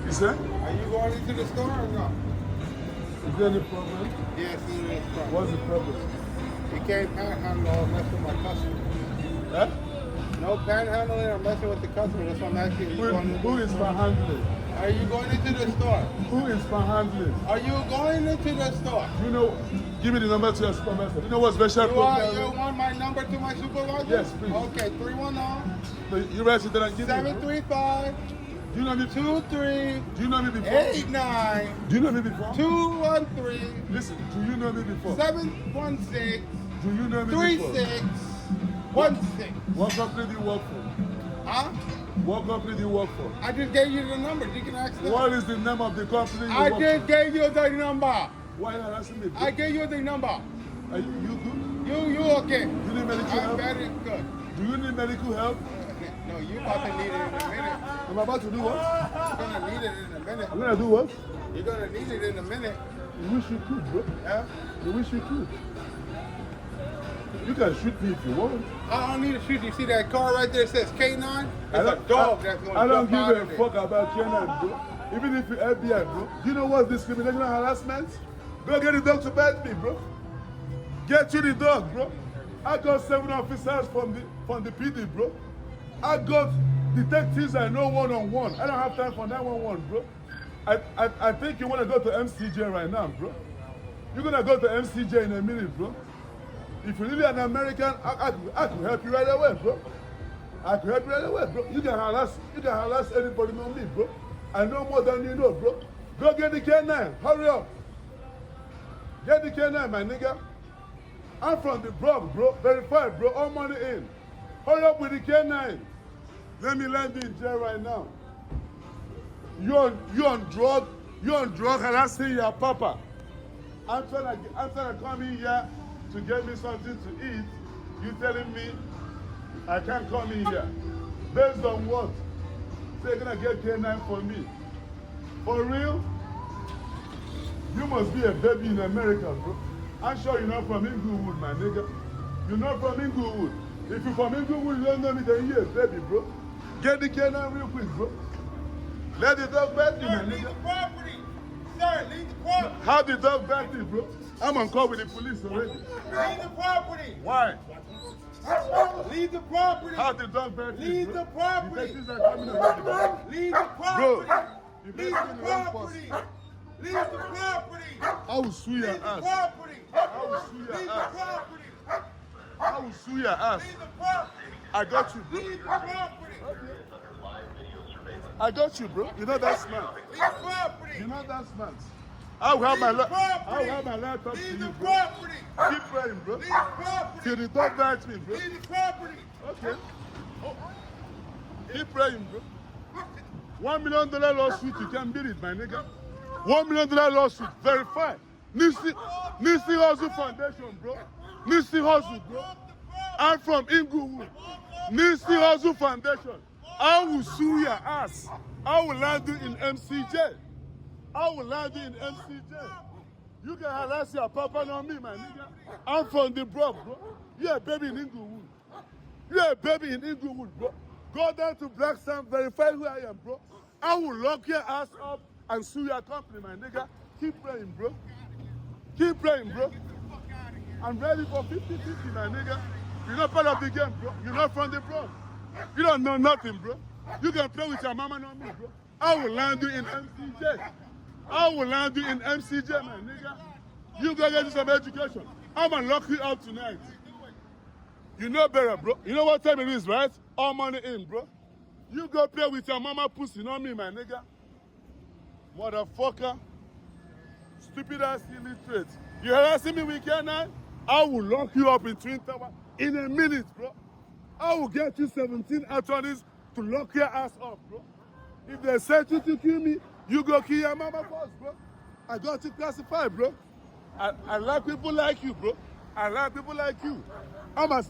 You say? Are you going into the store or no? Is there any problem? Yes, there is problem. What's the problem? You can't panhandle or mess with my customer. Huh? No panhandling or messing with the customer. That's why I'm asking you. Who is panhandling? Are you going into the store? Who is panhandling? Are you going into the store? You know, give me the number to your supervisor. You know what special program? You want my number to my supervisor? Yes, please. Okay, 310 You write it down and give me. 735 Do you know me? 23 Do you know me before? 89 Do you know me before? 213 Listen, do you know me before? 716 Do you know me before? 3616. What company do you work for? Huh? What company do you work for? I just gave you the number. You can ask them. What is the name of the company you I work just for? gave you the number. Why are you asking me? I gave you the number. Are you good? You okay? You need medical I'm help? very good. Do you need medical help? No, you about to need it in a minute. I'm about to do what? You're gonna need it in a minute. I'm gonna do what? You're gonna need it in a minute. You wish you could, bro. Yeah? You wish you could. You can shoot me if you want. I don't need to shoot. You see that car right there that says K9? It's a dog that's gonna I don't jump out give of a it. fuck about K9, bro. Even if you're FBI, bro. Do you know what's discrimination and harassment? Go get the dog to bite me, bro. Get you the dog, bro. I got 7 officers from the PD, bro. I got detectives I know one-on-one. I don't have time for 911, bro. I think you want to go to MCJ right now, bro. You're going to go to MCJ in a minute, bro. If you're really an American, I could help you right away, bro. I could help you right away, bro. You can harass anybody on me, bro. I know more than you know, bro. Go get the K9. Hurry up. Get the K9, my nigga. I'm from the Bronx, bro. Verified, bro. All money in. Hurry up with the K9. Let me land you in jail right now. You on drug harassing your papa. I'm trying to come in here to get me something to eat. You telling me I can't come in here. Based on what? So you're gonna get K9 for me. For real? You must be a baby in America, bro. I'm sure you're not from Inglewood, my nigga. You're not from Inglewood. If you're from Inglewood, you don't know me, then you're a baby, bro. Get the K9 real quick, bro. Let the dog bite me, my Leave nigga. the property. Sir, leave the property. How the dog bite me, bro? I'm on call with the police already. Leave the property. Why? Leave the property. How the dog bite me, Leave bro? the property. Detectives are coming already. Leave the Bro, property. you Leave better the be in the wrong property. person. Leave the property. I will sue your Leave the ass. property. I will sue Leave your the ass. property. I will sue your ass. Leave the property. I got you, bro. Leave the property. I got you, bro. You're not that smart. Leave the property. You're not that smart. I will have my Leave the property. I will have my laptop to Leave you, the bro. property. Keep praying, bro. Leave the property. Till the dog bites me, bro. Leave the property. Okay. Keep praying, bro. $1 million lawsuit, you can beat it, my nigga. $1 million lawsuit, verified. Nisi Hustle Foundation, bro. Nisi Hustle, bro. I'm from Inglewood. Nisi Hustle Foundation. I will sue your ass. I will land you in MCJ. I will land you in MCJ. You can harass your papa, not me, my nigga. I'm from the Bronx, bro. You're a baby in Inglewood. You're a baby in Inglewood, bro. Go down to Black Sand, verify who I am, bro. I will lock your ass up and sue your company, my nigga. Keep praying, bro. Keep praying, bro. I'm ready for 50-50, my nigga. You're not part of the game, bro. You're not from the Bronx. You don't know nothing, bro. You can play with your mama, not me, bro. I will land you in MCJ. I will land you in MCJ, my nigga. You go get some education. I'm gonna lock you up tonight. You know better, bro. You know what time it is, right? All money in, bro. You go play with your mama pussy, not me, my nigga. Motherfucker. Stupid ass illiterate. You harassing me with K9? I will lock you up in Twin Tower in a minute, bro. I will get you 17 attorneys to lock your ass up, bro. If they sent you to kill me, you go kill your mama first, bro. I got you classified, bro. I like people like you, bro. I like people like you. I'm a